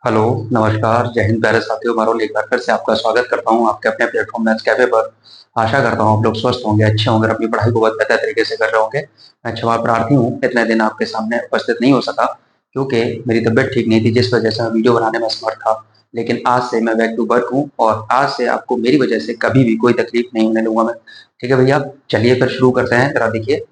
Hello, नमस्कार, जय हिंद प्यारे साथियों। मारो एक बार फिर से आपका स्वागत करता हूं आपके अपने प्लेटफॉर्म मैथ्स कैफे पर। आशा करता हूं आप लोग स्वस्थ होंगे, अच्छे होंगे और अपनी पढ़ाई को बहुत बेहतर तरीके से कर रहे होंगे। मैं क्षमा प्रार्थी हूं, इतने दिन आपके सामने उपस्थित नहीं हो सका क्योंकि मेरी तबीयत ठीक नहीं थी, जिस वजह से मैं वीडियो बनाने में असमर्थ था। लेकिन आज से मैं बैक टू वर्क हूँ और आज से आपको मेरी वजह से कभी भी कोई तकलीफ नहीं होने दूंगा मैं। ठीक है भैया, चलिए फिर शुरू करते हैं। जरा देखिए,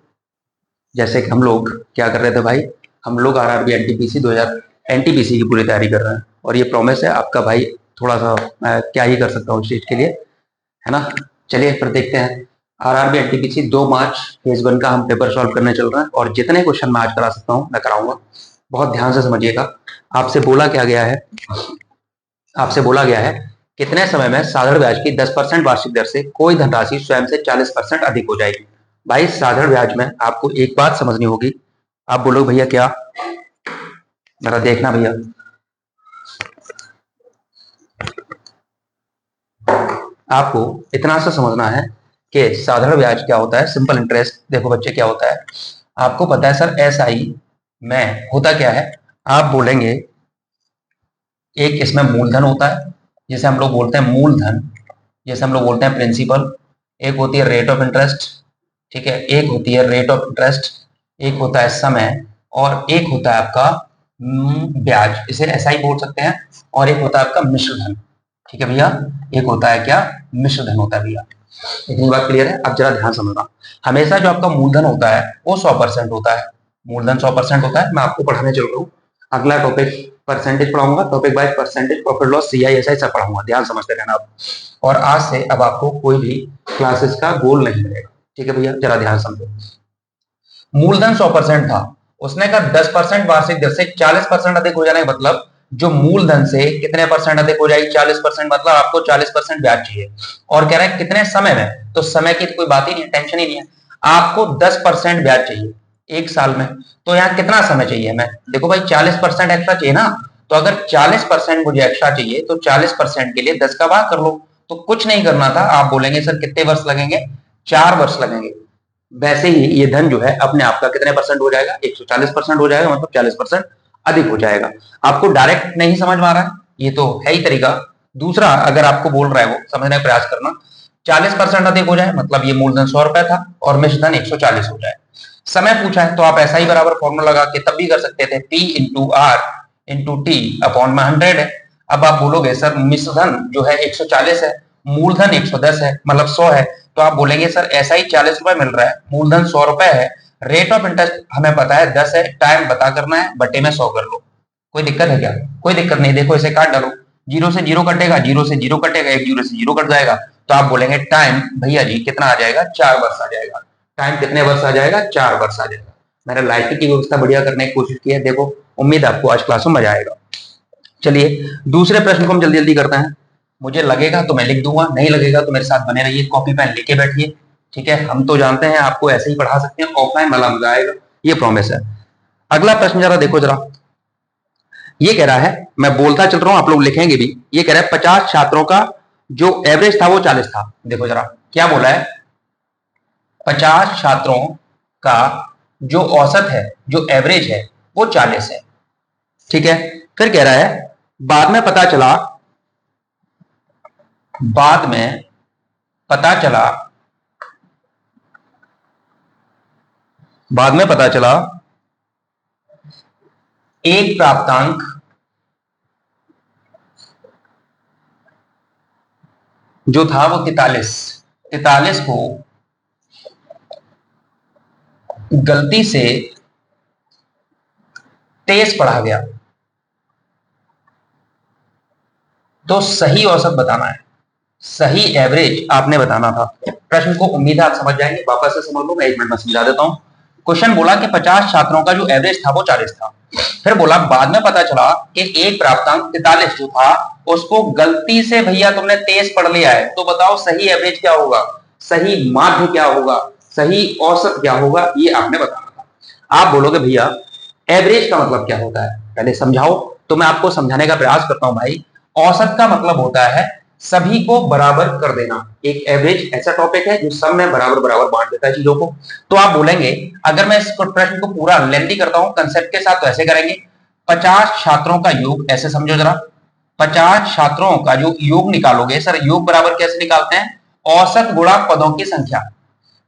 जैसे कि हम लोग क्या कर रहे थे भाई, हम लोग आरआरबी एनटीपीसी 2000 एनटीपीसी की पूरी तैयारी कर रहे हैं और ये प्रॉमिस है आपका भाई। थोड़ा सा मैं क्या ही कर सकता हूँ इस चीज के लिए, है ना। चलिए फिर देखते हैं। आरआरबी एनटीपीसी 2 मार्च फेज 1 का हम पेपर सॉल्व करने चल रहे हैं और जितने क्वेश्चन मैं आज करा सकता हूँ मैं कराऊंगा। बहुत ध्यान से समझिएगा। आपसे बोला क्या गया है, आपसे बोला गया है कितने समय में साधारण ब्याज की 10% वार्षिक दर से कोई धनराशि स्वयं से 40% अधिक हो जाएगी। भाई साधारण ब्याज में आपको एक बात समझनी होगी। आप बोलो भैया क्या, जरा देखना भैया। आपको इतना सा समझना है कि साधारण ब्याज क्या होता है, सिंपल इंटरेस्ट। देखो बच्चे क्या होता है, आपको पता है सर एसआई में होता क्या है। आप बोलेंगे एक इसमें मूलधन होता है, जिसे हम लोग बोलते हैं मूलधन, जैसे हम लोग बोलते हैं प्रिंसिपल। एक होती है रेट ऑफ इंटरेस्ट, ठीक है, एक होती है रेट ऑफ इंटरेस्ट, एक होता है समय और एक होता है आपका ब्याज, इसे ऐसा ही बोल सकते हैं। और एक होता है आपका मिश्र धन। ठीक है भैया, एक होता है क्या, मिश्र धन होता है भैया। इतनी बात क्लियर है। अब जरा ध्यान समझना, हमेशा जो आपका मूलधन होता है वो 100% होता है। मूलधन 100% होता है। मैं आपको पढ़ाने चल रहा हूँ, अगला टॉपिक परसेंटेज पढ़ाऊंगा, topic by percentage profit loss CI SI सब पढ़ाऊंगा, ध्यान समझते रहना आप। और आज से अब आपको कोई भी क्लासेस का गोल नहीं रहेगा। ठीक है भैया, जरा ध्यान समझो। मूलधन 100% था, उसने कहा 10% वार्षिक दर से 40% अधिक हो जाने का मतलब जो मूलधन से कितने परसेंट अधिक हो जाएगी, 40%, मतलब आपको 40% ब्याज चाहिए। और कह रहा है कितने समय में, तो समय की कोई बात ही नहीं, टेंशन ही नहीं है। आपको 10% ब्याज चाहिए एक साल में, तो यहाँ कितना समय चाहिए हमें। देखो भाई 40% एक्स्ट्रा चाहिए ना, तो अगर 40% मुझे एक्स्ट्रा चाहिए तो 40% के लिए 10 का भाग कर लो। तो कुछ नहीं करना था, आप बोलेंगे सर कितने वर्ष लगेंगे, 4 वर्ष लगेंगे। वैसे ही ये धन जो है अपने आप का कितने परसेंट हो जाएगा, 140% हो जाएगा, मतलब 40% अधिक हो जाएगा। आपको डायरेक्ट नहीं समझ में आ रहा है, ये तो है ही तरीका। दूसरा, अगर आपको बोल रहा है वो समझने का प्रयास करना, 40% अधिक हो जाए मतलब ये मूलधन 100 रुपए था और मिश्र धन 140 हो जाए। समय पूछा है तो आप ऐसा ही बराबर फॉर्मूला लगा के तब भी कर सकते थे, P into R into T upon में 100 है। अब आप बोलोगे सर मिश्र धन जो है 140 है, मूलधन 110 है, मतलब 100 है। तो आप बोलेंगे सर ऐसा ही 40 रुपए मिल रहा है, मूलधन 100 रुपए है, रेट ऑफ इंटरेस्ट हमें पता है 10 है, टाइम बता करना है, बटे में 100 कर लो। कोई दिक्कत है क्या, कोई दिक्कत नहीं। देखो इसे काट डालो, जीरो से जीरो कटेगा, जीरो से जीरो कटेगा, एक जीरो से जीरो कट जाएगा। तो आप बोलेंगे टाइम भैया जी कितना आ जाएगा, 4 वर्ष आ जाएगा। टाइम कितने वर्ष आ जाएगा, 4 वर्ष आ जाएगा। मैंने लाइटिंग की व्यवस्था बढ़िया करने की कोशिश की है, देखो उम्मीद आपको आज क्लास में मजा आएगा। चलिए दूसरे प्रश्न को हम जल्दी जल्दी करते हैं। मुझे लगेगा तो मैं लिख दूंगा, नहीं लगेगा तो मेरे साथ बने रहिए, कॉपी पेन लेके बैठिए। ठीक है, हम तो जानते हैं आपको ऐसे ही पढ़ा सकते हैं, ऑफलाइन वाला मजा आएगा, ये प्रॉमिस है। अगला प्रश्न जरा देखो जरा, ये कह रहा है, मैं बोलता चल रहा हूं आप लोग लिखेंगे भी। ये कह रहा है 50 छात्रों का जो एवरेज था वो 40 था। देखो जरा क्या बोला है, 50 छात्रों का जो औसत है, जो एवरेज है वो 40 है। ठीक है, फिर कह रहा है बाद में पता चला, बाद में पता चला, बाद में पता चला एक प्राप्तांक जो था वो 43, 43 को गलती से 23 पढ़ा गया। तो सही औसत बताना है, सही एवरेज आपने बताना था। प्रश्न को उम्मीद है आप समझ जाएंगे, वापस से समझ लो, मैं 1 मिनट में समझा देता हूं। क्वेश्चन बोला कि 50 छात्रों का जो एवरेज था वो 40 था। फिर बोला बाद में पता चला कि एक प्राप्तांक 43 जो था उसको गलती से भैया तुमने 23 पढ़ लिया है। तो बताओ सही एवरेज क्या होगा, सही माध्य क्या होगा, सही औसत क्या होगा, ये आपने बताना था। आप बोलोगे भैया एवरेज का मतलब क्या होता है, पहले समझाओ। तो मैं आपको समझाने का प्रयास करता हूं भाई। औसत का मतलब होता है सभी को बराबर कर देना। एक एवरेज ऐसा टॉपिक है जो सब में बराबर बराबर बांट देता है चीजों को। तो आप बोलेंगे, अगर मैं इस प्रश्न को पूरा लेंथी करता हूं कंसेप्ट के साथ, तो ऐसे करेंगे 50 छात्रों का योग, ऐसे समझो जरा, 50 छात्रों का जो योग निकालोगे सर, योग बराबर कैसे निकालते हैं, औसत गुणा पदों की संख्या,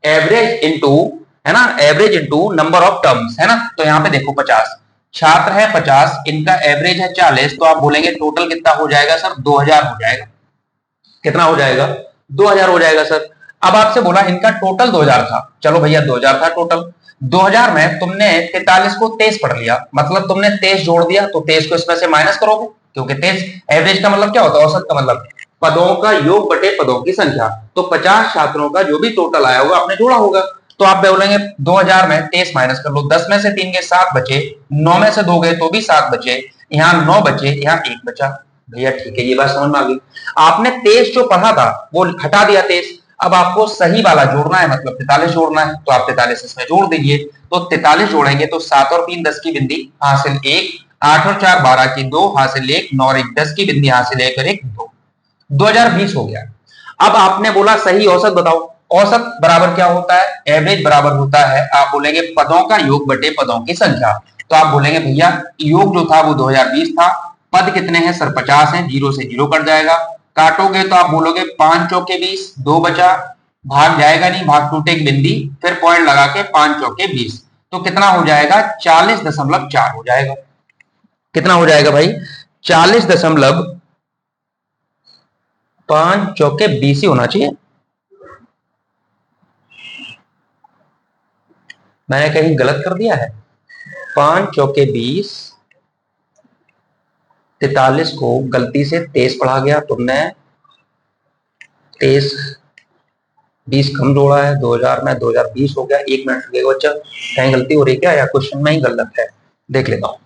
एवरेज इंटू, है ना, average into number of terms, है ना। तो यहाँ पे देखो 50 छात्र है, 50, इनका एवरेज है 40, तो आप बोलेंगे टोटल कितना हो जाएगा सर, 2000 हो जाएगा। कितना हो जाएगा, 2000 हो जाएगा सर। अब आपसे बोला इनका टोटल 2000 था, चलो भैया 2000 था टोटल, 2000 में तुमने 43 को 23 पढ़ लिया, मतलब तुमने 23 जोड़ दिया, तो 23 को इसमें से माइनस करोगे, क्योंकि 23 एवरेज का मतलब क्या होता है, औसत का मतलब पदों का योग बटे पदों की संख्या। तो 50 छात्रों का जो भी टोटल आया होगा आपने जोड़ा होगा, तो आप बोलेंगे 2000 में 23 माइनस कर लो, 10 में से 3 गए 7 बचे, 9 में से 2 गए तो भी 7 बचे, यहाँ 9 बचे, यहाँ 1 बचा। भैया ठीक है, ये बात समझ में आ गई। आपने 23 जो पढ़ा था वो हटा दिया 23, अब आपको सही वाला जोड़ना है, मतलब 43 जोड़ना है, तो आप 43 इसमें जोड़ दीजिए। तो 43 जोड़ेंगे तो 7 और 3 10 की बिंदी हासिल 1, 8 और 4 12 की 2 हासिल 1, 9 और 1 10 की बिंदी हासिल 1 और 1 2, 2020 हो गया। अब आपने बोला सही औसत बताओ, औसत बराबर क्या होता है, एवरेज बराबर होता है, आप बोलेंगे पदों का योग बटे पदों की संख्या। तो आप बोलेंगे भैया योग जो था वो 2020 था, पद कितने हैं सर, 50 हैं, 0 से 0 कट जाएगा, काटोगे तो आप बोलोगे 5 चौके 20, 2 बचा, भाग जाएगा नहीं, भाग टूटेगी बिंदी, फिर पॉइंट लगा के 5 चौके 20, तो कितना हो जाएगा, 40.4 हो जाएगा। कितना हो जाएगा भाई, 40.5 चौके 20 ही होना चाहिए। मैंने कहीं गलत कर दिया है, 5 चौके 20, 43 को गलती से 23 पढ़ा गया तुमने, 23 20 कम जोड़ा है, 2000 में 2020 हो गया। 1 मिनट लगेगा बच्चा, कहीं गलती हो रही है क्या, या क्वेश्चन में ही गलत है, देख लेता हूं।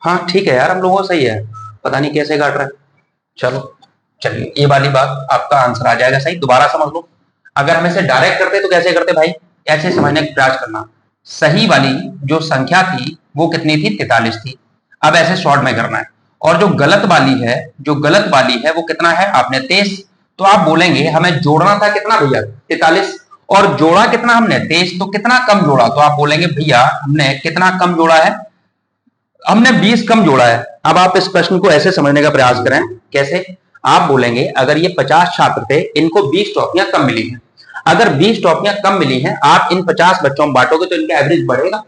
हाँ ठीक है यार, हम लोगों सही है, पता नहीं कैसे काट रहा है। चलो चलिए, ये वाली बात आपका आंसर आ जाएगा सही, दोबारा समझ लो। अगर हम इसे डायरेक्ट करते तो कैसे करते भाई, ऐसे समझने का प्रयास करना, सही वाली जो संख्या थी वो कितनी थी, 43 थी। अब ऐसे शॉर्ट में करना है, और जो गलत वाली है, जो गलत वाली है वो कितना है, आपने 23, तो आप बोलेंगे हमें जोड़ना था कितना भैया, 43, और जोड़ा कितना हमने 23, तो कितना कम जोड़ा, तो आप बोलेंगे भैया हमने कितना कम जोड़ा है, हमने 20 कम जोड़ा है। अब आप इस प्रश्न को ऐसे समझने का प्रयास करें, कैसे, आप बोलेंगे अगर ये 50 छात्र थे, इनको 20 टॉफियां कम मिली हैं, अगर 20 टॉफियां कम मिली हैं, आप इन 50 बच्चों में बांटोगे तो इनका एवरेज बढ़ेगा,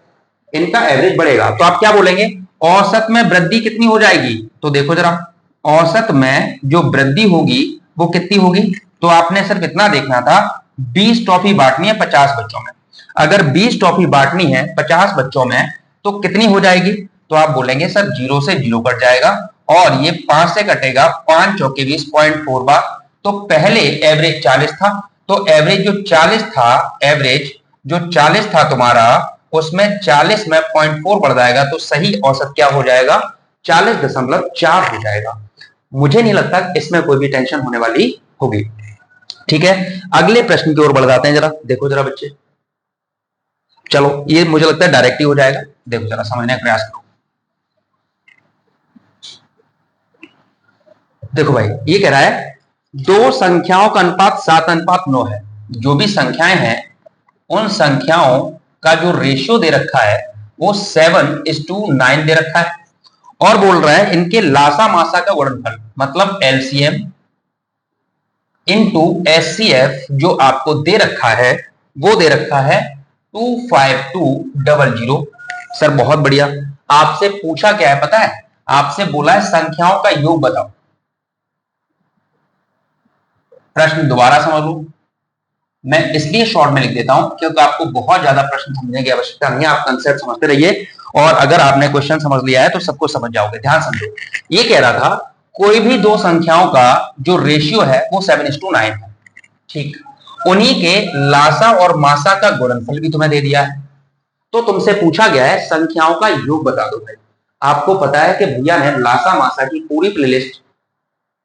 इनका एवरेज बढ़ेगा, तो आप क्या बोलेंगे, औसत में वृद्धि कितनी हो जाएगी, तो देखो जरा, औसत में जो वृद्धि होगी वो कितनी होगी, तो आपने सिर्फ इतना देखना था, 20 टॉफी बांटनी है 50 बच्चों में, अगर 20 टॉफी बांटनी है 50 बच्चों में तो कितनी हो जाएगी, तो आप बोलेंगे सर 0 से 0 कट जाएगा, और ये 5 से कटेगा, 5 चौके 20, 0.4 बार, तो पहले एवरेज 40 था, तो एवरेज जो 40 था, एवरेज जो 40 था तुम्हारा, उसमें 40 में 0.4 बढ़ जाएगा, तो सही औसत क्या हो जाएगा, 40.4 हो जाएगा। मुझे नहीं लगता इसमें कोई भी टेंशन होने वाली होगी। ठीक है, अगले प्रश्न की ओर बढ़ जाते हैं, जरा देखो जरा बच्चे, चलो ये मुझे लगता है डायरेक्ट ही हो जाएगा, देखो जरा समझने का प्रयास करो। देखो भाई ये कह रहा है दो संख्याओं का अनुपात 7:9 है, जो भी संख्याएं हैं उन संख्याओं का जो रेशियो दे रखा है वो 7:9 दे रखा है, और बोल रहा है इनके लासा मासा का गुणनफल, मतलब एलसीएम इनटू एचसीएफ जो आपको दे रखा है वो दे रखा है 25200। सर बहुत बढ़िया, आपसे पूछा क्या है पता है, आपसे बोला है संख्याओं का योग बताओ। प्रश्न दोबारा समझ लो, मैं इसलिए शॉर्ट में लिख देता हूं क्योंकि आपको बहुत ज्यादा प्रश्न समझने की आवश्यकता नहीं है, आप कंसेप्ट समझते रहिए, और अगर आपने क्वेश्चन समझ लिया है तो सबको समझ जाओगे। ध्यान समझो, ये कह रहा था कोई भी दो संख्याओं का जो रेशियो है वो 7:9 है, ठीक, उन्हीं के लासा और मासा का गुणनफल भी तुम्हें दे दिया है, तो तुमसे पूछा गया है संख्याओं का योग बता दो भाई। आपको पता है कि भैया ने लासा मासा की पूरी प्लेलिस्ट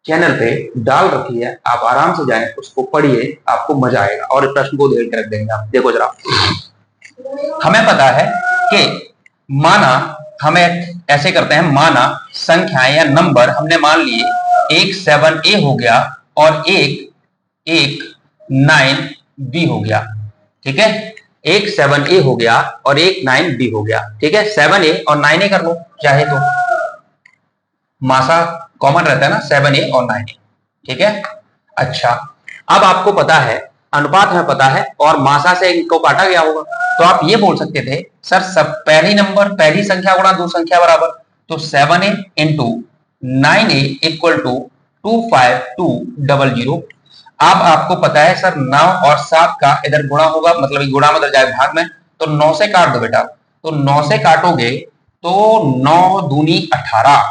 चैनल पे डाल रखी है, आप आराम से जाएं उसको पढ़िए, आपको मजा आएगा, और इस प्रश्न को देख के रख देंगे आप। देखो जरा, हमें पता है कि माना, हमें ऐसे करते हैं, माना संख्याएं या नंबर हमने मान लिए एक 7a हो गया और एक एक 9b हो गया, ठीक है। एक 7a हो गया और एक 9b हो गया, ठीक है। 7a और 9a कर लो चाहे तो, मासा कॉमन रहता है ना 7a और 9a, ठीक है। अच्छा, अब आपको पता है, अनुपात में पता है और मासा से इनको काटा गया होगा, तो आप ये बोल सकते थे सर सब पहली नंबर पहली संख्या गुणा दो संख्या बराबर, तो 7a into 9a equal to 25200। अब आपको पता है सर 9 और 7 का इधर गुणा होगा, मतलब गुणा में इधर जाए भाग में, तो 9 से काट दो बेटा, तो 9 से काटोगे तो 9 दूनी 18,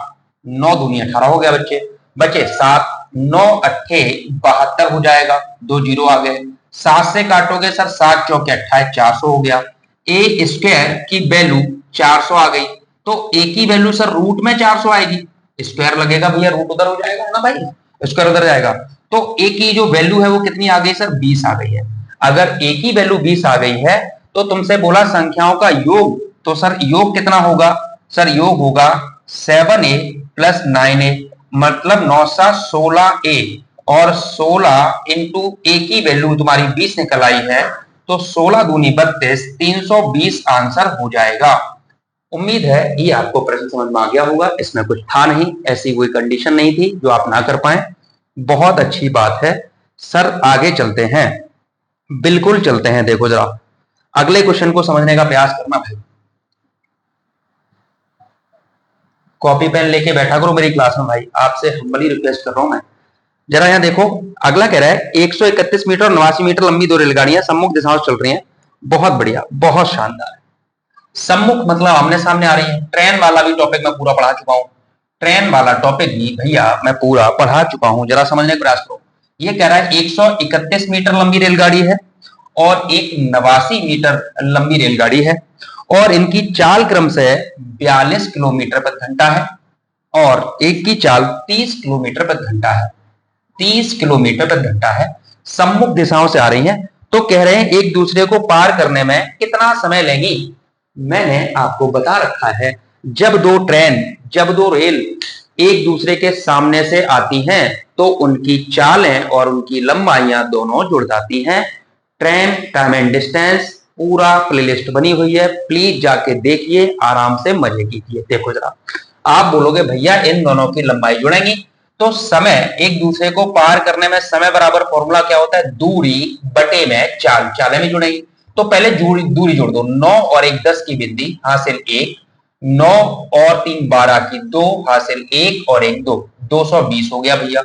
9 दूनी 18 हो गया बच्चे, बचे 7, 9 अट्ठे 72 हो जाएगा, 2 जीरो आ गए। 7 से काटोगे सर 7 चौके 28, 400 हो गया। ए स्क्वायर की वैल्यू 400 आ गई, तो ए की वैल्यू सर रूट में 400 आएगी, स्क्वायर लगेगा भैया, रूट उधर हो जाएगा ना भाई, स्क्वायर उधर जाएगा, तो ए की जो वैल्यू है वो कितनी आ गई सर 20 आ गई है। अगर ए की वैल्यू 20 आ गई है तो तुमसे बोला संख्याओं का योग, तो सर योग कितना होगा, सर योग होगा 7a प्लस 9a, मतलब 9 सा 16a और 16 इंटू ए की वैल्यू तुम्हारी 20 निकल आई है, तो 16 दूनी 32, 320 आंसर हो जाएगा। उम्मीद है ये आपको प्रश्न समझ में आ गया होगा, इसमें कुछ था नहीं, ऐसी कोई कंडीशन नहीं थी जो आप ना कर पाए, बहुत अच्छी बात है। सर आगे चलते हैं, बिल्कुल चलते हैं, देखो जरा अगले क्वेश्चन को समझने का प्रयास करना भाई, कॉपी पेन लेके बैठा करो मेरी क्लास में भाई, आपसे हम्बली रिक्वेस्ट कर रहा हूं मैं। जरा यहाँ देखो, अगला कह रहा है 131 मीटर और 89 मीटर लंबी दो रेलगाड़ियां सम्मुख दिशाओं से चल रही हैं, बहुत बढ़िया, बहुत शानदार। सम्मुख मतलब आमने सामने आ रही है, ट्रेन वाला भी टॉपिक मैं पूरा पढ़ा चुका हूं, ट्रेन वाला टॉपिक भी भैया मैं पूरा पढ़ा चुका हूं, जरा समझने का प्रयास करो। ये कह रहा है 131 मीटर लंबी रेलगाड़ी है और एक 89 मीटर लंबी रेलगाड़ी है और इनकी चाल क्रम से 42 किलोमीटर प्रति घंटा है और एक की चाल 30 किलोमीटर प्रति घंटा है, 30 किलोमीटर प्रति घंटा है, सम्मुख दिशाओं से आ रही हैं, तो कह रहे हैं एक दूसरे को पार करने में कितना समय लेगी। मैंने आपको बता रखा है, जब दो ट्रेन, जब दो रेल एक दूसरे के सामने से आती हैं तो उनकी चालें और उनकी लंबाइयां दोनों जुड़ जाती हैं। ट्रेन टाइम एंड डिस्टेंस पूरा प्लेलिस्ट बनी हुई है, प्लीज जाके देखिए, आराम से मजे कीजिए। देखो जरा, आप बोलोगे भैया इन दोनों की लंबाई जुड़ेंगी, तो समय एक दूसरे को पार करने में समय बराबर फॉर्मूला क्या होता है, दूरी बटे में चाल, चालें में जुड़ेंगी। तो पहले दूरी जोड़ दो, 9 और 1 10 की बिंदी हासिल 1, 9 और 3 12 की 2 हासिल 1 और 1 2, 220 हो गया भैया।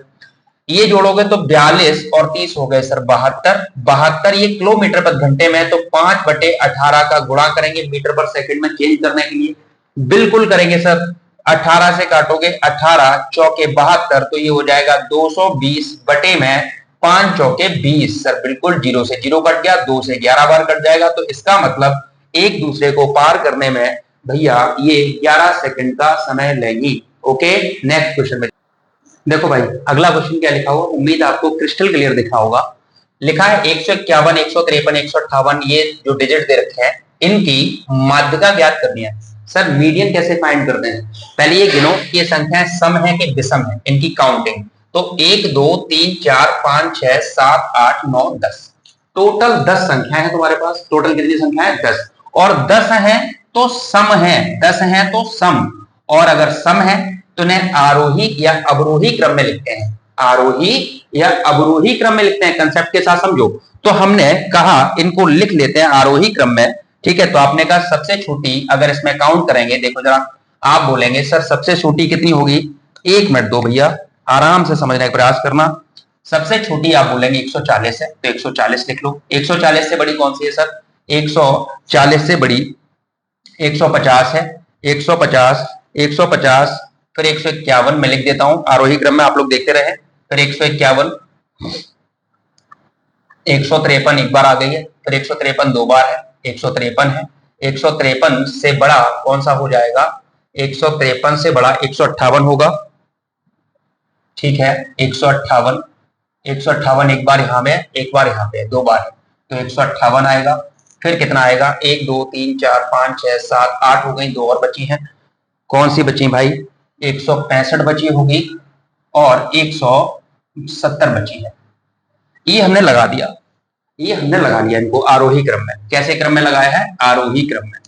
ये जोड़ोगे तो 42 और 30 हो गए सर 72, 72 ये किलोमीटर प्रति घंटे में, तो 5/18 का गुणा करेंगे मीटर पर सेकंड में चेंज करने के लिए, बिल्कुल करेंगे सर। 18 से काटोगे 18 चौके 72, तो ये हो जाएगा 220 बटे में 5 चौके 20, सर बिल्कुल, 0 से 0 कट गया, 2 से 11 बार कट जाएगा, तो इसका मतलब एक दूसरे को पार करने में भैया ये 11 सेकंड का समय लेगी। ओके, नेक्स्ट क्वेश्चन में देखो भाई, अगला क्वेश्चन क्या लिखा हुआ, उम्मीद आपको क्रिस्टल क्लियर दिखा होगा। लिखा है 151, 153, 158, ये जो डिजिट दे रखे हैं इनकी माध्यिका ज्ञात करनी है। सर मीडियन कैसे फाइंड करते हैं, पहले ये गिनो कि ये संख्याएं सम है कि विषम है, इनकी काउंटिंग, तो 1 2 3 4 5 6 7 8 9 10, टोटल 10 संख्याएं हैं तुम्हारे पास। टोटल कितनी संख्या है, 10, और 10 है तो सम है, 10 है तो सम, और अगर सम है तो इन्हें आरोही या अवरोही क्रम में लिखते हैं, आरोही या अवरोही क्रम में लिखते हैं, कंसेप्ट के साथ समझो। तो हमने कहा इनको लिख लेते हैं आरोही क्रम में, ठीक है। तो आपने कहा सबसे छोटी, अगर इसमें काउंट करेंगे, देखो जरा, आप बोलेंगे सर सबसे छोटी कितनी होगी, 1 मिनट दो भैया, आराम से समझने का प्रयास करना। सबसे छोटी आप बोलेंगे 140 है, तो 140 लिख लो। 140 से बड़ी कौन सी है सर, 140 से बड़ी 150 है, 150, 150, फिर 151 में लिख देता हूं आरोही क्रम में, आप लोग देखते रहे, फिर 151, 153 एक बार आ गई है, फिर 153 दो बार है, 153 है, 153 से बड़ा कौन सा हो जाएगा, 153 से बड़ा 158 होगा, ठीक है। 158, 158 एक बार यहां में, एक बार यहां पे, दो बार है, तो 158 आएगा। फिर कितना आएगा, 1 2 3 4 5 6 7 8 हो गई, दो और बची हैं, कौन सी बची भाई, 165 बची होगी और 170 बची है। ये हमने लगा दिया, ये हमने लगा लिया इनको आरोही क्रम में। कैसे क्रम में लगाया है? आरोही क्रम में।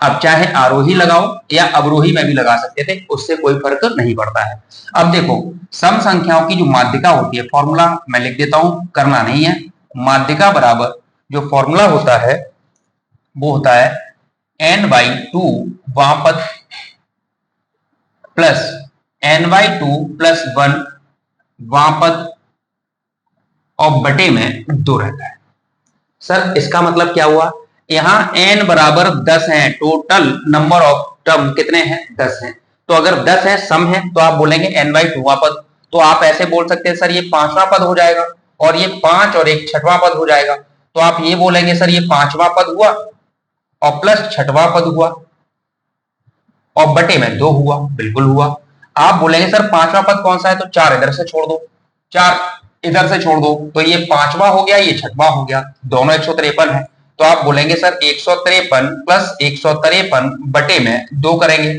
अब चाहे आरोही लगाओ या अवरोही में भी लगा सकते थे, उससे कोई फर्क नहीं पड़ता है। अब देखो, सम संख्याओं की जो माध्यिका होती है, फॉर्मूला मैं लिख देता हूं, करना नहीं है। माध्यिका बराबर जो फॉर्मूला होता है वो होता है n/2 वामपद प्लस n/2 + 1 वामपद और बटे में 2 रहता है। सर इसका मतलब क्या हुआ? यहां n बराबर 10 है, टोटल नंबर ऑफ टर्म कितने हैं? 10 हैं। तो अगर 10 है, सम है, तो आप बोलेंगे n/2वां पद। तो आप ऐसे बोल सकते हैं सर ये 5वां पद हो जाएगा, और ये 5 और एक 6वां पद हो जाएगा। तो आप ये बोलेंगे सर ये 5वां पद हुआ और प्लस 6वां पद हुआ और बटे में 2 हुआ। बिल्कुल हुआ। आप बोलेंगे सर 5वां पद कौन सा है? तो 4 इधर से छोड़ दो, 4 इधर से छोड़ दो, तो ये 5वां हो गया, ये 6वां हो गया, दोनों 153 है। तो आप बोलेंगे सर 153 + 153 बटे में 2 करेंगे।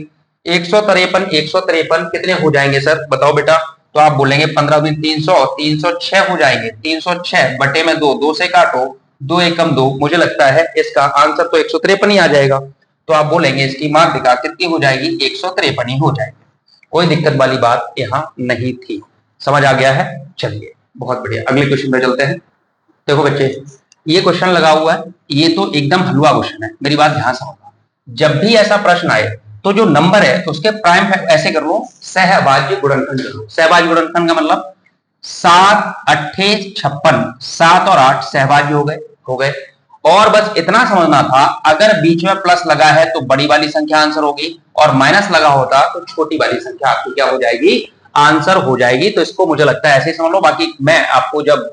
153 153 कितने हो जाएंगे सर? बताओ बेटा। तो आप बोलेंगे 15 दूनी 300, 306 हो जाएंगे। 306 बटे में 2, 2 से काटो, 2 एकम 2। मुझे लगता है इसका आंसर तो 153 ही आ जाएगा। तो आप बोलेंगे इसकी माध्यिका कितनी हो जाएगी? 153 ही हो जाएगी। कोई दिक्कत वाली बात यहां नहीं थी। समझ आ गया है? चलिए बहुत बढ़िया, अगले क्वेश्चन पे चलते हैं। देखो बच्चे, ये क्वेश्चन लगा हुआ है, ये तो एकदम हलवा क्वेश्चन है। मेरी बात ध्यान से सुनना। जब भी ऐसा प्रश्न आए तो जो नंबर है तो उसके प्राइम ऐसे कर लो, सहभाज्य गुणनखंड कर लो। सहभाज्य गुणनखंड का मतलब 7 8 56, 7 और 8 सहभाज्य हो गए। और बस इतना समझना था, अगर बीच में प्लस लगा है तो बड़ी वाली संख्या आंसर होगी, और माइनस लगा होता तो छोटी वाली संख्या आपकी क्या हो जाएगी? आंसर हो जाएगी। तो इसको मुझे लगता है ऐसे समझ लो। बाकी मैं आपको जब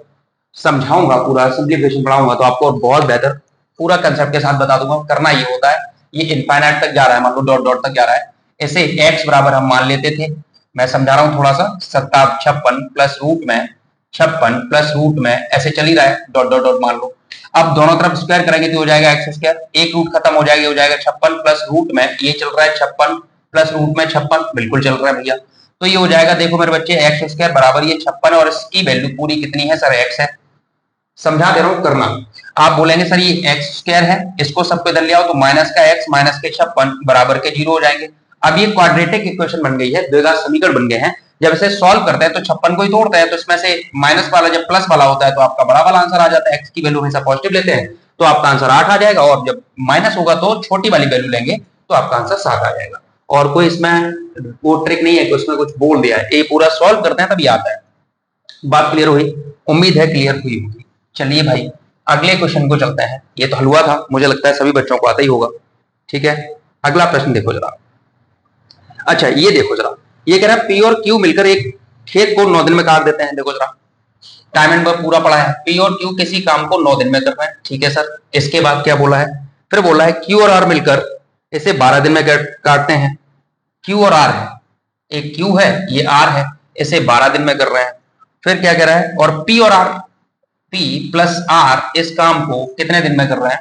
समझाऊंगा, पूरा सिंप्लीफिकेशन पढ़ाऊंगा, तो आपको बहुत बेहतर पूरा कंसेप्ट के साथ बता दूंगा। करना ये होता है, ये इनफाइनाइट तक जा रहा है, मान लो डॉट डॉट तक जा रहा है। इसे x बराबर हम मान लेते थे, मैं समझा रहा हूं थोड़ा सा। 56 प्लस रूट में 56 प्लस रूट में ऐसे चल ही रहा है, डॉट डॉट डॉट मान लो। अब दोनों तरफ स्क्वायर करेंगे तो हो जाएगा x स्क्वायर, एक रूट खत्म हो जाएगा, हो जाएगा 56 प्लस रूट में ये चल रहा है 56 प्लस रूट में 56, बिल्कुल चल रहा है भैया। तो ये हो जाएगा, देखो मेरे बच्चे, x स्क्वायर बराबर ये 56, और इसकी वैल्यू पूरी कितनी है सर? x है। समझा दे रहा हूं, करना। आप बोलेंगे सर ये एक्स स्क्वायर है, इसको सबको इधर ले आओ, तो माइनस का एक्स माइनस के 56 बराबर के 0 हो जाएंगे। अब ये क्वाड्रेटिक इक्वेशन बन गई है, द्विघात समीकरण बन गए हैं। जब इसे सॉल्व करते हैं तो 56 को ही तोड़ते हैं, तो इसमें से माइनस वाला जब प्लस वाला होता है तो आपका बड़ा वाला आंसर आ जाता है। एक्स की वैल्यू हमेशा पॉजिटिव लेते हैं तो आपका आंसर 8 आ जाएगा, और जब माइनस होगा तो छोटी वाली वैल्यू लेंगे तो आपका आंसर 7 आ जाएगा। और कोई इसमें वो ट्रिक नहीं है कि उसमें कुछ बोल दिया है, ये पूरा सॉल्व करते हैं तभी आता है। बात क्लियर हुई? उम्मीद है क्लियर हुई होगी। चलिए भाई अगले क्वेश्चन को चलते हैं। ये तो हलवा था, मुझे लगता है सभी बच्चों को आता ही होगा। ठीक है, अगला प्रश्न देखो जरा। अच्छा ये देखो जरा, ये कह रहा है पी और क्यू मिलकर एक खेत को 9 दिन में काट देते हैं। देखो जरा, टाइम एंड वर्क पूरा पढ़ा है। पी और क्यू किसी काम को 9 दिन में कर रहे हैं, ठीक है सर। इसके बाद क्या बोला है? फिर बोला है क्यू और आर मिलकर इसे 12 दिन में काटते हैं। क्यू और आर है, एक क्यू है, ये आर है, इसे 12 दिन में कर रहे हैं। फिर क्या कह रहा है? और पी और आर, P प्लस आर इस काम को कितने दिन में कर रहे हैं?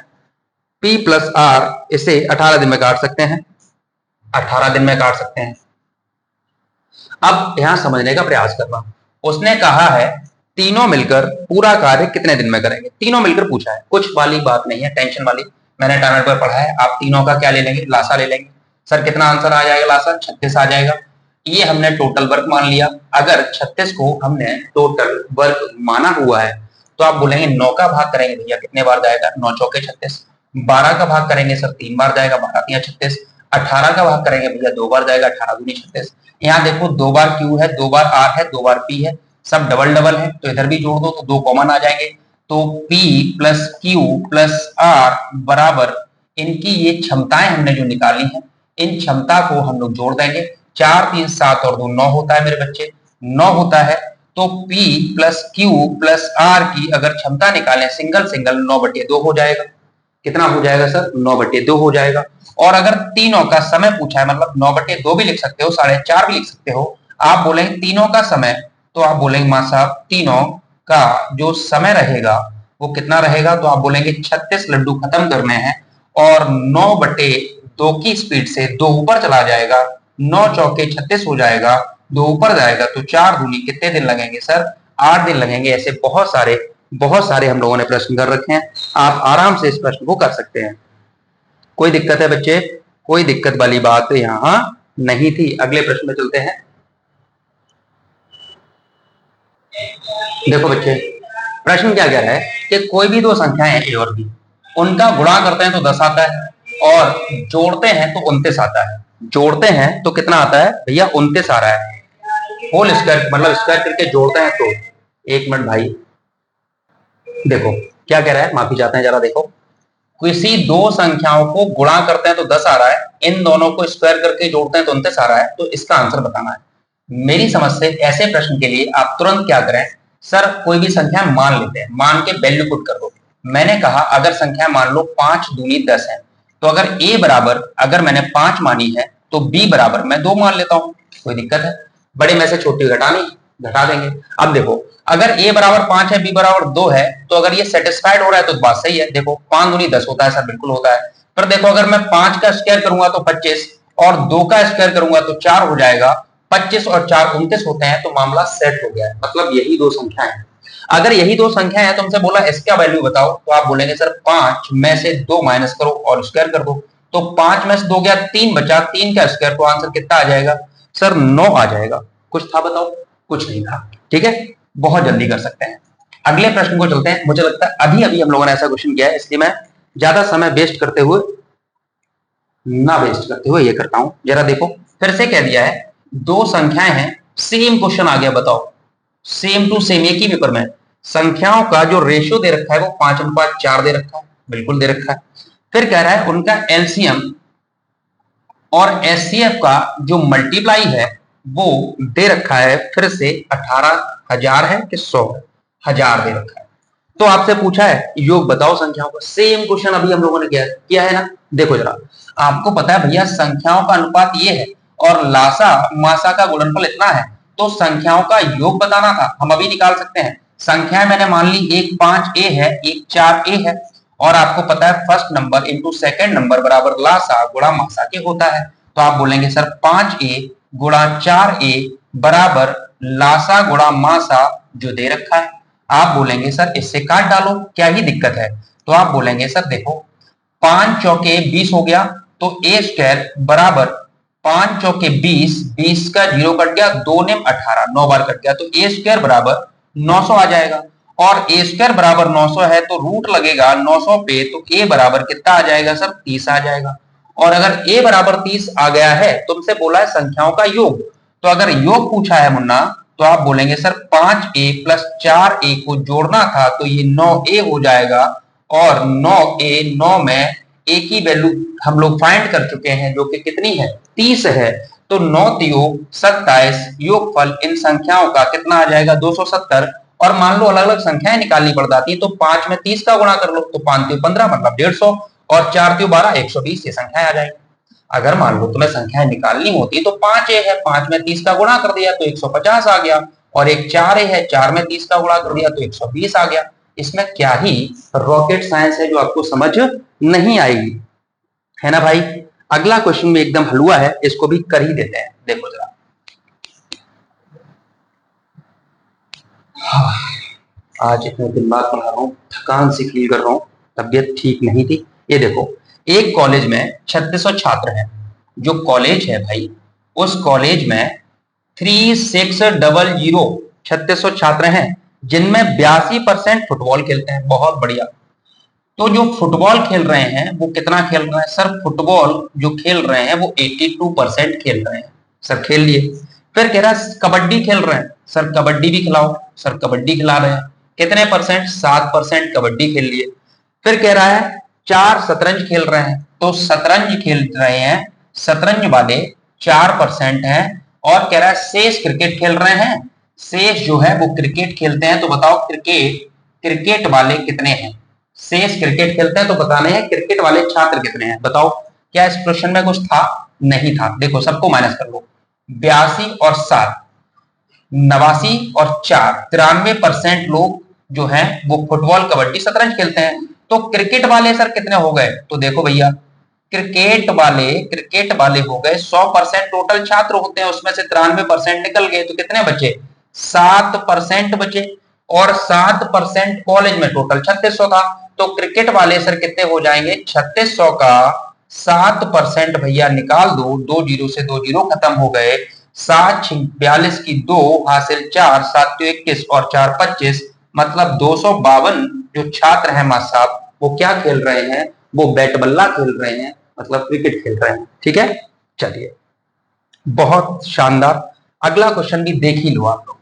P प्लस आर इसे 18 दिन में काट सकते हैं, 18 दिन में काट सकते हैं। अब यहां समझने का प्रयास करना। उसने कहा है तीनों मिलकर पूरा कार्य कितने दिन में करेंगे। तीनों मिलकर पूछा है, कुछ वाली बात नहीं है, टेंशन वाली। मैंने टाइमर पर पढ़ा है, आप तीनों का क्या ले लेंगे? लासा ले लेंगे। सर कितना आंसर आ जाएगा लासा? 36 आ जाएगा। ये हमने टोटल वर्क मान लिया। अगर 36 को हमने टोटल वर्क माना हुआ है तो आप बोलेंगे 9 का भाग करेंगे भैया, कितने बार जाएगा? 9 चौके 36। 12 का भाग करेंगे सर 3 बार जाएगा, 12 तिया 36। 18 का भाग करेंगे भैया 2 बार जाएगा, 18 दूनी 36। यहाँ देखो 2 बार क्यू है, 2 बार आर है, 2 बार पी है, सब डबल डबल है, तो इधर भी जोड़ दो तो 2 कॉमन आ जाएंगे। तो P plus Q plus R बराबर, इनकी ये क्षमताएं हमने जो निकाली हैं, इन क्षमता को हम लोग जोड़ देंगे। 4 3 7 और 2 9 होता है मेरे बच्चे, 9 होता है। तो P plus Q plus R की अगर क्षमता निकालें सिंगल सिंगल, 9/2 हो जाएगा। कितना हो जाएगा सर? 9/2 हो जाएगा। और अगर तीनों का समय पूछा है, मतलब 9/2 भी लिख सकते हो, 4.5 भी लिख सकते हो। आप बोलेंगे तीनों का समय, तो आप बोलेंगे मां साहब तीनों का जो समय रहेगा वो कितना रहेगा? तो आप बोलेंगे 36 लड्डू खत्म करने हैं, और 9/2 की स्पीड से 2 ऊपर चला जाएगा, 9 चौके 36 हो जाएगा, 2 ऊपर जाएगा तो 4 दूनी कितने दिन लगेंगे सर? 8 दिन लगेंगे। ऐसे बहुत सारे बहुत सारे हम लोगों ने प्रश्न कर रखे हैं, आप आराम से इस प्रश्न को कर सकते हैं। कोई दिक्कत है बच्चे? कोई दिक्कत वाली बात यहां नहीं थी। अगले प्रश्न में चलते हैं। देखो बच्चे, प्रश्न क्या कह रहा है कि कोई भी दो संख्याएं हैं ए और बी, उनका गुणा करते हैं तो 10 आता है और जोड़ते हैं तो 29 आता है। जोड़ते हैं तो कितना आता है भैया? 29 आ रहा है। होल स्क्वायर मतलब स्क्वायर करके जोड़ते हैं तो, एक मिनट भाई, देखो क्या कह रहा है, माफी चाहते हैं, जरा देखो। किसी दो संख्याओं को गुणा करते हैं तो 10 आ रहा है, इन दोनों को स्क्वायर करके जोड़ते हैं तो 29 आ रहा है, तो इसका आंसर बताना है। मेरी समझ से ऐसे प्रश्न के लिए आप तुरंत क्या करें, सर कोई भी संख्या मान लेते हैं, मान के वैल्यू पुट कर दो। मैंने कहा अगर संख्या मान लो 5 दूनी 10 है, तो अगर ए बराबर, अगर मैंने 5 मानी है तो बी बराबर मैं 2 मान लेता हूं। कोई दिक्कत है? बड़े में से छोटी घटानी, घटा देंगे। अब देखो, अगर a बराबर 5 है, b बराबर 2 है, तो अगर ये सेटिस्फाइड हो रहा है तो बात सही है। देखो 5 दूनी 10 होता है सर, बिल्कुल होता है। पर देखो अगर मैं 5 का स्क्वायर करूंगा तो 25 और 2 का स्क्वायर करूंगा तो 4 हो जाएगा। 25 और 4 29 होते हैं, तो मामला सेट हो गया है। मतलब यही दो संख्या है। अगर यही दो संख्या है, तुमसे बोला इसका वैल्यू बताओ, तो आप बोलेंगे सर 5 में से 2 माइनस करो और स्क्वायर कर दो। तो 5 में से 2 गया, 3 बचा, 3 का स्क्वायर, तो आंसर कितना आ जाएगा सर? 9 आ जाएगा। कुछ था बताओ? कुछ नहीं था। ठीक है, बहुत जल्दी कर सकते हैं। अगले प्रश्न को चलते हैं। मुझे लगता है अभी अभी हम लोगों ने ऐसा क्वेश्चन किया है, इसलिए मैं ज्यादा समय वेस्ट करते हुए ये करता हूं। जरा देखो, फिर से कह दिया है दो संख्याएं हैं, सेम क्वेश्चन आ गया, बताओ सेम टू सेम, एक ही पेपर में संख्याओं का जो रेशियो दे रखा है वो 5:4 दे रखा है, बिल्कुल दे रखा है। फिर कह रहा है उनका एलसीएम और एचसीएफ का जो मल्टीप्लाई है वो दे रखा है, फिर से 18,000 है कि 100,000 दे रखा है। तो आपसे पूछा है योग बताओ संख्याओं का। सेम क्वेश्चन अभी हम लोगों ने किया है ना। देखो जरा, आपको पता है भैया संख्याओं का अनुपात ये है और लासा मासा का गुणनफल इतना है, तो संख्याओं का योग बताना था, हम अभी निकाल सकते हैं। संख्याएं मैंने मान ली, एक 5a है, एक 4a है, और आपको पता है first number into second number बराबर लासा गुणा मासा के होता है। तो आप बोलेंगे सर 5a गुणा 4a बराबर लासा गुणा मासा जो दे रखा है। आप बोलेंगे सर इससे काट डालो, क्या ही दिक्कत है? तो आप बोलेंगे सर देखो 5 चौके 20 हो गया, तो ए स्क्वायर बराबर 5 चौके 20, 20 का 0 कट गया, 2 ने 18, 9 बार कट गया, तो ए स्क्वायर बराबर 900 आ जाएगा। और ए स्क्वायर बराबर 900 है तो रूट लगेगा 900 पे, तो ए बराबर कितना आ जाएगा सर? 30 आ जाएगा। और अगर ए बराबर 30 आ गया है, तुमसे बोला है संख्याओं का योग, तो अगर योग पूछा है मुन्ना, तो आप बोलेंगे सर 5a प्लस 4a को जोड़ना था, तो ये 9a हो जाएगा। और 9a, 9 में a की वैल्यू हम लोग फाइंड कर चुके हैं, जो कि कितनी है? 30 है। तो 9 योग 27, योगफल इन संख्याओं का कितना आ जाएगा? 270। और मान लो अलग अलग संख्याएं निकालनी पड़ जाती है, तो 5 में 30 का गुणा कर लो, तो 5 15 मतलब 150, और 4 12 120, ये संख्याएं आ जाएगी। अगर मान लो तुम्हें संख्याएं निकालनी होती तो 5a है, 5 में 30 का गुणा कर दिया तो 150 आ गया, और एक 4a है, 4 में 30 का गुणा कर दिया तो 120 आ गया। इसमें क्या ही रॉकेट साइंस है जो आपको समझ नहीं आएगी, है ना भाई। अगला क्वेश्चन भी एकदम हलवा है, इसको भी कर ही देते हैं। देखो जरा, आज इतने दिन बाद पढ़ा रहा हूँ, थकान सी फील कर रहा हूँ, तबियत ठीक नहीं थी। ये देखो, एक कॉलेज में 3600 छात्र हैं। जो कॉलेज है भाई, उस कॉलेज में 3600 3600 छात्र हैं, जिनमें 82% फुटबॉल खेलते हैं। बहुत बढ़िया। तो जो फुटबॉल खेल रहे हैं वो कितना खेल रहे हैं सर? फुटबॉल जो खेल रहे हैं वो 82% खेल रहे हैं। सर खेल लिए। फिर कह रहा है कबड्डी खेल रहे हैं, सर कबड्डी भी खिलाओ। सर कबड्डी खिला रहे हैं, कितने परसेंट? 7% कबड्डी खेल लिए। फिर कह रहा है 4 शतरंज खेल रहे हैं, तो शतरंज खेल रहे हैं, शतरंज वाले 4% हैं। और कह रहा है शेष क्रिकेट खेल रहे हैं, शेष जो है वो क्रिकेट खेलते हैं। तो बताओ क्रिकेट वाले कितने हैं? शेष क्रिकेट खेलते हैं, तो बताने हैं क्रिकेट वाले छात्र कितने हैं। बताओ, क्या इस क्वेश्चन में कुछ था? नहीं था। देखो सबको माइनस कर लो, 82 और 7, 89 और 4, 93% लोग जो हैं वो फुटबॉल कबड्डी शतरंज खेलते हैं। तो क्रिकेट वाले सर कितने हो गए? तो देखो भैया, क्रिकेट वाले हो गए 100%, टोटल छात्र होते हैं उसमें से 93% निकल गए, तो कितने बचे? 7% बचे। और 7% कॉलेज में, टोटल 3600 था। तो क्रिकेट वाले सर कितने हो जाएंगे, 3600 का 7% भैया निकाल दो, 2 जीरो से 2 जीरो खत्म हो गए, 7 42 की 2 हासिल 4, 7 21 और 4 25, मतलब 252 जो छात्र हैं मास्टर साहब वो क्या खेल रहे हैं, वो बैट बल्ला खेल रहे हैं, मतलब क्रिकेट खेल रहे हैं। ठीक है, चलिए बहुत शानदार। अगला क्वेश्चन भी देख ही लो आप लोग,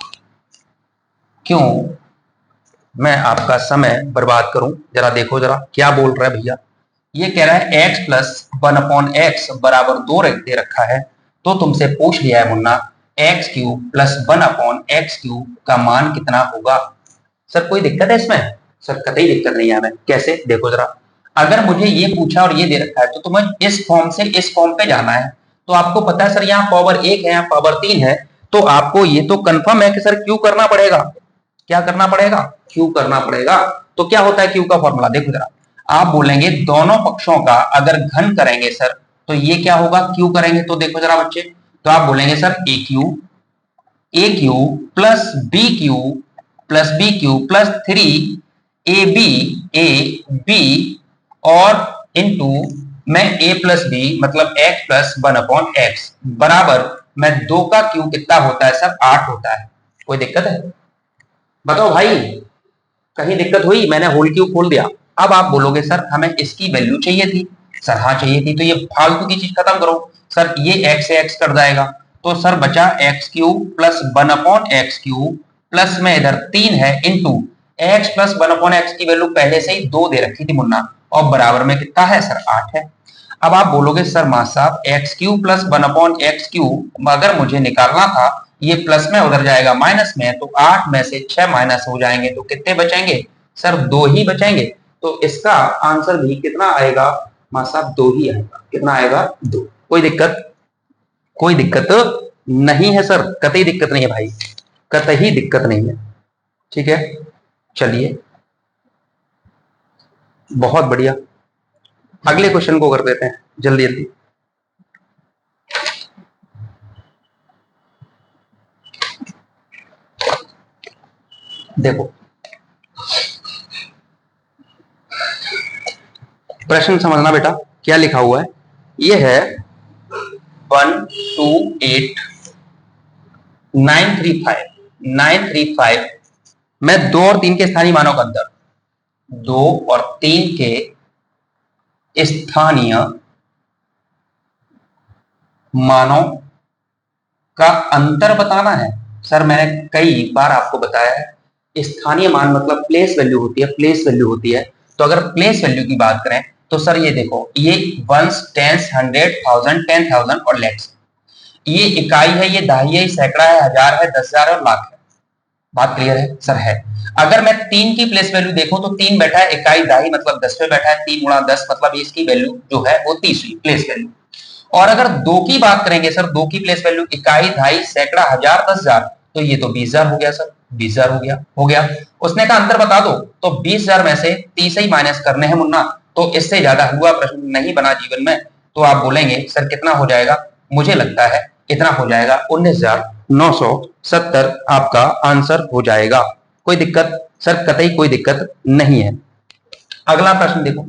क्यों मैं आपका समय बर्बाद करूं। जरा देखो जरा क्या बोल रहा है भैया, ये कह रहा है x प्लस 1/x बराबर 2 दे रखा है, तो तुमसे पूछ लिया है Munna x cube plus 1/x cube का मान कितना होगा। सर कोई दिक्कत है इसमें, सर कतई दिक्कत नहीं है हमें। कैसे, देखो जरा, अगर मुझे ये पूछा और ये दे रखा है तो तुम्हें इस फॉर्म से इस फॉर्म पे जाना है। तो आपको पता है सर यहाँ पावर 1 है, यहाँ पावर 3 है, तो आपको ये तो कंफर्म है कि सर क्यू करना पड़ेगा। क्या करना पड़ेगा, क्यू करना पड़ेगा। तो क्या होता है क्यू का फॉर्मूला, देखो जरा, आप बोलेंगे दोनों पक्षों का अगर घन करेंगे सर तो ये क्या होगा, क्यू करेंगे तो देखो जरा बच्चे, तो आप बोलेंगे sir A cube plus B cube plus 3 A B और इंटू मैं ए प्लस बी मतलब एक्स प्लस 1/x बराबर मैं 2 का क्यू कितना होता है सर, 8 होता है। कोई दिक्कत है, बताओ भाई, कहीं दिक्कत हुई, मैंने होल क्यू खोल दिया। अब आप बोलोगे सर हमें इसकी वैल्यू चाहिए थी, सर हाँ चाहिए थी, तो ये फालतू की चीज खत्म करो सर, ये x से x कट जाएगा, तो सर बचा x cube plus 1/x cube plus में इधर 3 है इंटू x प्लस 1/x की वैल्यू पहले से ही 2 दे रखी थी मुन्ना, और बराबर में कितना है सर 8 है। अब आप बोलोगे सर मास साहब x cube plus 1/x cube अगर मुझे निकालना था, ये प्लस में उधर जाएगा माइनस में, तो 8 में से 6 माइनस हो जाएंगे तो कितने बचेंगे सर, 2 ही बचेंगे। तो इसका आंसर भी कितना आएगा मास साहब, 2 ही आएगा। कितना आएगा, 2। कोई दिक्कत, कोई दिक्कत नहीं है सर, कतई दिक्कत नहीं है भाई, कतई दिक्कत नहीं है। ठीक है, चलिए बहुत बढ़िया, अगले क्वेश्चन को कर देते हैं जल्दी जल्दी। देखो प्रश्न समझना बेटा, क्या लिखा हुआ है, ये है 128,935 में 2 और 3 के स्थानीय मानों का अंतर, 2 और 3 के स्थानीय मानों का अंतर बताना है। सर मैंने कई बार आपको बताया है, स्थानीय मान मतलब प्लेस वैल्यू होती है, प्लेस वैल्यू होती है। तो अगर प्लेस वैल्यू की बात करें तो सर ये देखो, ये वंस, टेंस, 100,000, 10,000 और लैक्स, ये इकाई है, ये दहाई है, सैकड़ा है, हजार है, 10,000 और लाख है। बात क्लियर है सर, है। अगर मैं 3 की प्लेस वैल्यू देखूं तो 3 बैठा है, इकाई दहाई मतलब 10 पे बैठा है, 3 गुणा 10 मतलब इसकी वैल्यू जो है वो 30 हुई प्लेस वैल्यू। और अगर 2 की बात करेंगे सर, 2 की प्लेस वैल्यू इकाई दहाई सैकड़ा हजार 10,000, तो ये तो 20,000 हो गया सर, 20,000 हो गया। उसने कहा अंतर बता दो, तो 20,000 में से 30 ही माइनस करने हैं मुन्ना, तो इससे ज्यादा हुआ प्रश्न नहीं बना जीवन में। तो आप बोलेंगे सर कितना हो जाएगा, मुझे लगता है कितना हो जाएगा, 19,970 आपका आंसर हो जाएगा। कोई दिक्कत सर, कतई कोई दिक्कत नहीं है। अगला प्रश्न देखो,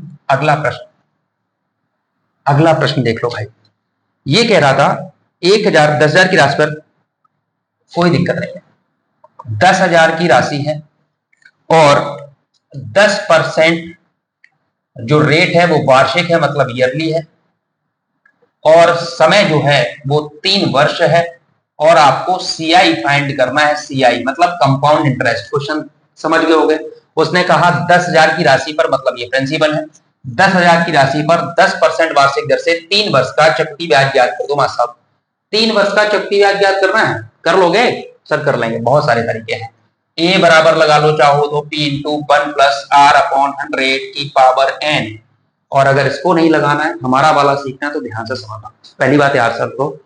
अगला प्रश्न देख लो भाई, ये कह रहा था 1,000 10,000 की राशि पर, कोई दिक्कत नहीं है, 10,000 की राशि है और 10% जो रेट है वो वार्षिक है मतलब ईयरली है, और समय जो है वो 3 वर्ष है, और आपको सीआई फाइंड करना है। सीआई मतलब कंपाउंड इंटरेस्ट, क्वेश्चन समझ गए होंगे। उसने कहा 10,000 की राशि पर, मतलब ये प्रिंसिपल है, 10,000 की राशि पर 10% वार्षिक दर से 3 वर्ष का चक्रवृद्धि ब्याज ज्ञात कर दो। मास्टर साहब 3 वर्ष का चक्रवृद्धि ब्याज ज्ञात करना है, कर लोगे सर, कर लेंगे, बहुत सारे तरीके हैं। ए बराबर लगा लो चाहो तो P into 1 plus R upon 100 की पावर n, और अगर इसको नहीं लगाना है, हमारा वाला सीखना है, तो ध्यान से समझना। पहली बात यार सर को,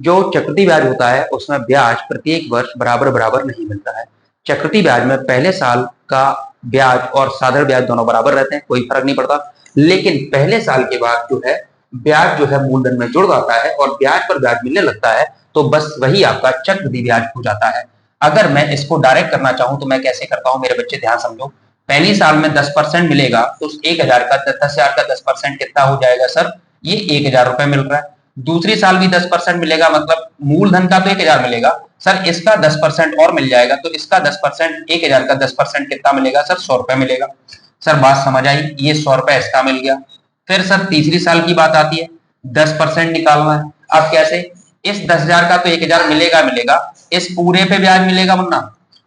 जो चक्रवृद्धि ब्याज होता है उसमें ब्याज प्रत्येक वर्ष बराबर बराबर नहीं मिलता है। चक्रवृद्धि ब्याज में पहले साल का ब्याज और साधारण ब्याज दोनों बराबर रहते हैं, कोई फर्क नहीं पड़ता, लेकिन पहले साल के बाद जो है ब्याज जो है मूलधन में जुड़ जाता है और ब्याज पर ब्याज मिलने लगता है, तो बस वही आपका चक्रवृद्धि ब्याज हो जाता है। अगर मैं इसको डायरेक्ट करना चाहूं तो मैं कैसे करता हूं, मेरे बच्चे ध्यान समझो। पहली साल में 10% मिलेगा तो उस 1000 का 10,000 का 10% कितना हो जाएगा सर, ये 1000 रुपए मिल रहा है। दूसरी साल भी 10% मिलेगा, मतलब मूलधन का तो 1000 मिलेगा सर, इसका 10% और मिल जाएगा तो इसका 10%, 1000 का 10% कितना मिलेगा सर, 100 रुपए मिलेगा। सर बात समझ आई, ये 100 रुपए इसका मिल गया। फिर सर तीसरी साल की बात आती है, 10% निकालना है। अब कैसे, इस 10,000 का तो 1000 मिलेगा मिलेगा, इस पूरे पे ब्याज मिलेगा मुन्ना,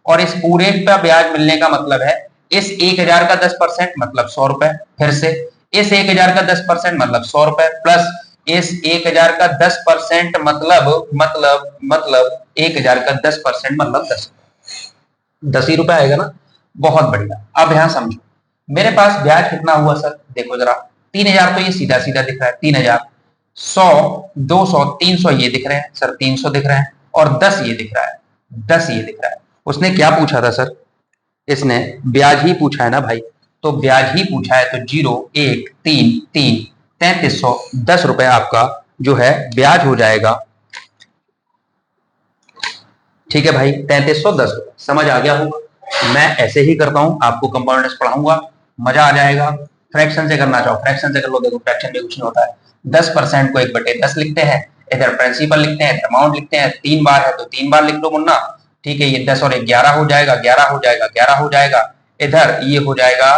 और इस पूरे पे ब्याज मिलने का मतलब है इस 1000 का 10% मतलब 100 रुपए, फिर से इस 1000 का 10% मतलब 100 रुपए, प्लस इस 1000 का 10% मतलब 1000 का 10% मतलब 10 ही रुपए आएगा ना। बहुत बढ़िया। अब यहां समझो, मेरे पास ब्याज कितना हुआ सर, देखो जरा, 3000 तो ये सीधा सीधा दिख रहा है, 3000, 100, 200, 300 ये दिख रहे हैं सर, 300 दिख रहे हैं, और 10 ये दिख रहा है, 10 ये दिख रहा है। उसने क्या पूछा था सर, इसने ब्याज ही पूछा है ना भाई, तो ब्याज ही पूछा है तो 0, 1, 3, 3, 3310 रुपए आपका जो है ब्याज हो जाएगा। ठीक है भाई, 3310 समझ आ गया होगा। मैं ऐसे ही करता हूं, आपको कंपाउंड इंटरेस्ट पढ़ाऊंगा, मजा आ जाएगा। फ्रैक्शन से करना चाहो फ्रैक्शन से कर लो, देखो फ्रैक्शन में कुछ नहीं होता है, 10% को 1/10 लिखते हैं, इधर प्रिंसिपल लिखते हैं, अमाउंट लिखते हैं, 3 बार है तो 3 बार लिख लो मुन्ना। ठीक है, ये 10 और 11 हो जाएगा, 11 हो जाएगा, 11 हो जाएगा, इधर ये हो जाएगा,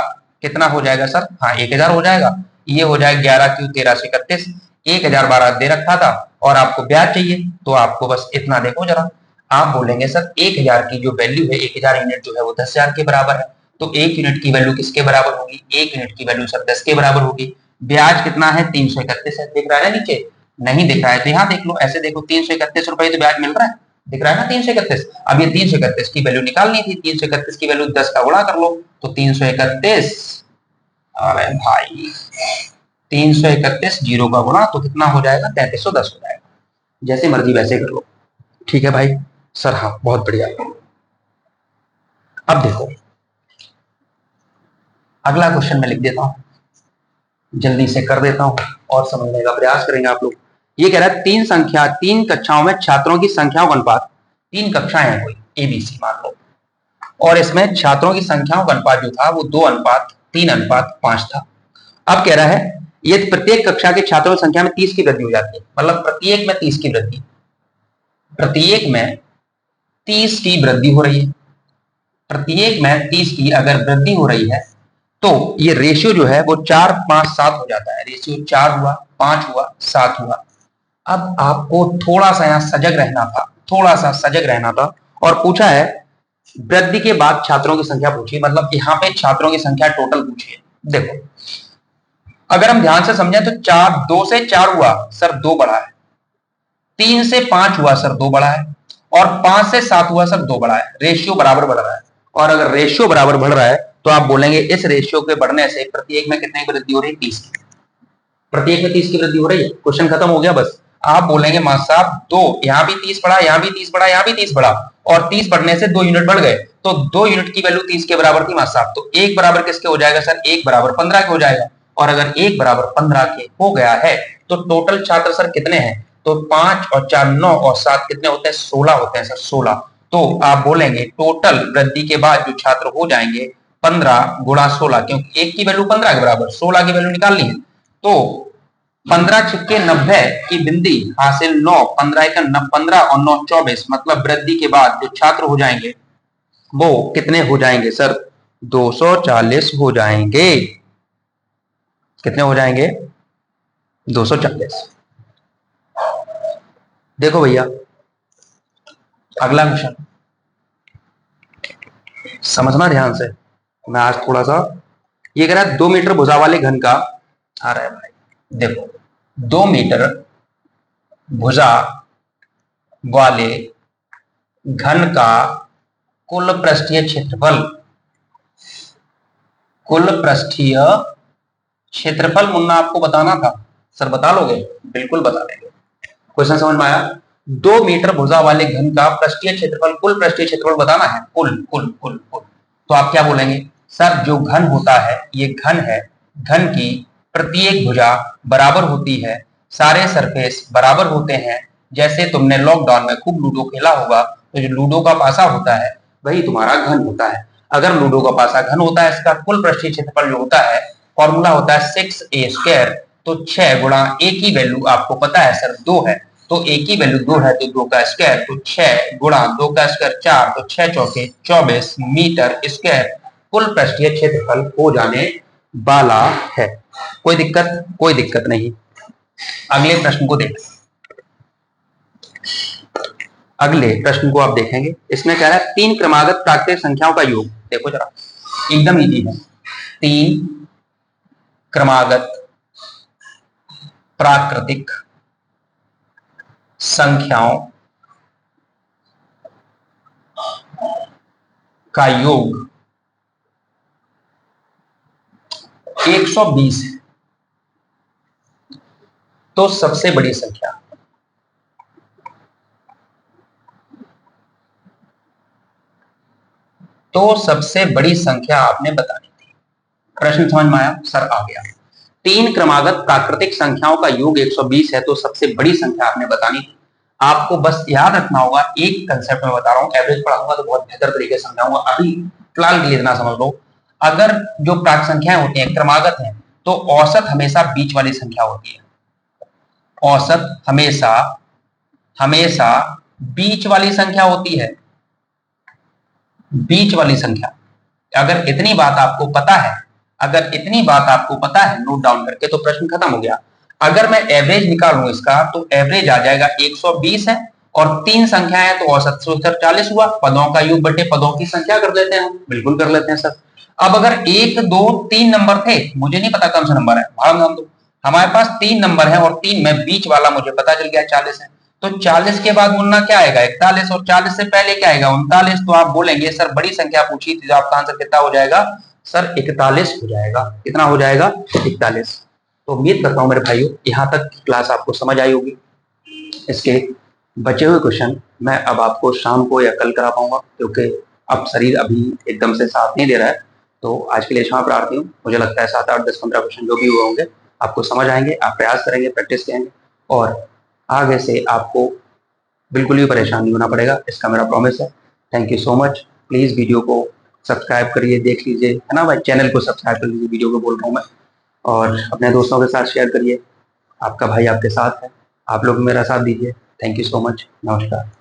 कितना हो जाएगा सर, हाँ 1000 हो जाएगा, ये हो जाएगा 11 क्यों 13 से 31, 1012 दे रखा था, और आपको ब्याज चाहिए तो आपको बस इतना देखो जरा, आप बोलेंगे सर 1000 की जो वैल्यू है, 1000 यूनिट जो है वो 10,000 के बराबर है, तो 1 यूनिट की वैल्यू किसके बराबर होगी, 1 यूनिट की वैल्यू सर 10 के बराबर होगी। ब्याज कितना है, 331 है, दिख रहा है ना नीचे, नहीं दिख रहा है तो यहाँ देख लो, ऐसे देखो 331 रुपए तो ब्याज मिल रहा है, दिख रहा है ना 331। अब ये 331 की वैल्यू निकालनी थी, 331 की वैल्यू 10 का गुणा कर लो, तो 331, अरे भाई 331 जीरो का गुणा तो कितना हो जाएगा, 3310 हो जाएगा। जैसे मर्जी वैसे कर लो। ठीक है भाई सर, हाँ बहुत बढ़िया। अब देखो अगला क्वेश्चन मैं लिख देता हूं, जल्दी से कर देता हूं और समझने का प्रयास करेंगे आप लोग। ये कह रहा है तीन कक्षाओं में छात्रों की संख्याओं का अनुपात, 3 कक्षाएं हैं कोई एबीसी मान लो, और इसमें छात्रों की संख्याओं का अनुपात जो था वो 2:3:5 था। अब कह रहा है ये प्रत्येक कक्षा के छात्रों की संख्या में 30 की वृद्धि हो जाती है, मतलब प्रत्येक में 30 की वृद्धि, प्रत्येक में 30 की वृद्धि हो रही है, प्रत्येक में 30 की अगर वृद्धि हो रही है तो ये रेशियो जो है वो 4, 5, 7 हो जाता है। रेशियो 4 हुआ, 5 हुआ, 7 हुआ। अब आपको थोड़ा सा यहाँ सजग रहना था, थोड़ा सा सजग रहना था, और पूछा है वृद्धि के बाद छात्रों की संख्या पूछी, मतलब यहाँ पे छात्रों की संख्या टोटल पूछी है। देखो अगर हम ध्यान से समझें तो 2 से 4 हुआ सर 2 बढ़ा है, 3 से 5 हुआ सर 2 बढ़ा है, और 5 से 7 हुआ सर 2 बढ़ा है। रेशियो बराबर बढ़ रहा है, और अगर रेशियो बराबर बढ़ रहा है तो आप बोलेंगे इस रेशियो के बढ़ने से प्रत्येक में कितने की वृद्धि हो रही है, 30 की, प्रत्येक में 30 की वृद्धि हो रही है। क्वेश्चन खत्म हो गया बस। आप बोलेंगे मास्टर साहब दो, यहाँ भी 30 बढ़ा, यहाँ भी 30 बढ़ा, यहाँ भी 30 बढ़ा, और 30 बढ़ने से 2 यूनिट बढ़ गए, तो 2 यूनिट की वैल्यू 30 के बराबर थी मास्टर साहब, तो 1 बराबर किसके हो जाएगा सर, 1 बराबर 15 के हो जाएगा। और अगर 1 बराबर 15 के हो गया है तो टोटल छात्र सर कितने हैं, तो 5 और 4 9 और 7 कितने होते हैं, 16 होते हैं सर, 16। तो आप बोलेंगे टोटल वृद्धि के बाद जो छात्र हो जाएंगे 15 गुणा 16, क्योंकि 1 की वैल्यू 15 के बराबर, 16 की वैल्यू निकालनी है, तो 15 छिक्के 90 की बिंदी हासिल 9, 15 एक 15 और 9 24, मतलब वृद्धि के बाद जो छात्र हो जाएंगे वो कितने हो जाएंगे सर, 240 हो जाएंगे। कितने हो जाएंगे, 240। देखो भैया अगला क्वेश्चन समझना ध्यान से, मैं आज थोड़ा सा, ये कह रहा है 2 मीटर भुजा वाले घन का, आ रहा है भाई, देखो 2 मीटर भुजा वाले घन का कुल पृष्ठीय क्षेत्रफल, कुल पृष्ठीय क्षेत्रफल मुन्ना आपको बताना था सर, बता लोगे, बिल्कुल बता देंगे। क्वेश्चन समझ में आया, 2 मीटर भुजा वाले घन का पृष्ठीय क्षेत्रफल, कुल पृष्ठीय क्षेत्रफल बताना है, कुल कुल कुल कुल। तो आप क्या बोलेंगे सर, जो घन होता है ये घन है, घन की प्रत्येक भुजा बराबर होती है, सारे सरफेस बराबर होते हैं। जैसे तुमने लॉकडाउन में खूब लूडो खेला होगा तो जो लूडो का पासा होता है वही तुम्हारा घन होता है। अगर लूडो का पासा घन होता है, इसका कुल पृष्ठीय क्षेत्रफल जो होता है, फॉर्मूला होता है 6a²। तो 6 गुणा ए की वैल्यू आपको पता है सर 2 है, तो ए की वैल्यू 2 है तो 2 का स्क्वायर, तो 6 गुणा 2 का स्क्वायर 4, तो 6 चौके 24 मीटर स्क्वायर कुल पृष्ठीय क्षेत्रफल हो जाने वाला है। कोई दिक्कत? कोई दिक्कत नहीं। अगले प्रश्न को देखें। अगले प्रश्न को आप देखेंगे, इसमें कह रहा है 3 क्रमागत प्राकृतिक संख्याओं का योग। देखो जरा, एकदम इजी है। 3 क्रमागत प्राकृतिक संख्याओं का योग 120 है। तो सबसे बड़ी संख्या, तो सबसे बड़ी संख्या आपने बतानी थी। प्रश्न समझ में आया? सर आ गया। 3 क्रमागत प्राकृतिक संख्याओं का योग 120 है, तो सबसे बड़ी संख्या आपने बतानी थी। आपको बस याद रखना होगा, एक कंसेप्ट में बता रहा हूं, एवरेज पढ़ाऊंगा तो बहुत बेहतर तरीके से समझाऊंगा, अभी फिलहाल के लिए इतना समझ लो। अगर जो प्राक संख्याएं होती हैं क्रमागत हैं, तो औसत हमेशा बीच वाली संख्या होती है। औसत हमेशा हमेशा बीच वाली संख्या होती है। बीच वाली संख्या, अगर इतनी बात आपको पता है, अगर इतनी बात आपको पता है नोट डाउन करके, तो प्रश्न खत्म हो गया। अगर मैं एवरेज निकालूं इसका, तो एवरेज आ जाएगा 120 है, और 3 संख्या है तो औसत 40 हुआ। पदों का योग बटे पदों की संख्या कर लेते हैं हम, बिल्कुल कर लेते हैं सर। अब अगर 1 2 3 नंबर थे, मुझे नहीं पता कौन सा नंबर है, भाड़ नाम दो, हमारे पास 3 नंबर है और 3 में बीच वाला मुझे पता चल गया 40 है, तो 40 के बाद मुन्ना क्या आएगा 41, और 40 से पहले क्या आएगा 39। तो आप बोलेंगे सर बड़ी संख्या पूछी थी, तो आपका आंसर कितना हो जाएगा सर? 41 हो जाएगा। कितना हो जाएगा? 41। तो उम्मीद करता हूं मेरे भाइयों, यहाँ तक क्लास आपको समझ आई होगी। इसके बचे हुए क्वेश्चन मैं अब आपको शाम को या कल करा पाऊंगा, क्योंकि अब शरीर अभी एकदम से साथ नहीं दे रहा है। तो आज के लिए क्षमा प्रार्थी हूँ। मुझे लगता है 7 8 10 15 क्वेश्चन जो भी हुए होंगे आपको समझ आएंगे, आप प्रयास करेंगे, प्रैक्टिस करेंगे, और आगे से आपको बिल्कुल भी परेशान नहीं होना पड़ेगा, इसका मेरा प्रॉमिस है। Thank you so much. Please video को सब्सक्राइब करिए, देख लीजिए, है ना भाई, चैनल को सब्सक्राइब कर लीजिए, वीडियो को बोल रहा हूँ मैं, और अपने दोस्तों के साथ शेयर करिए। आपका भाई आपके साथ है, आप लोग मेरा साथ दीजिए। Thank you so much. नमस्कार।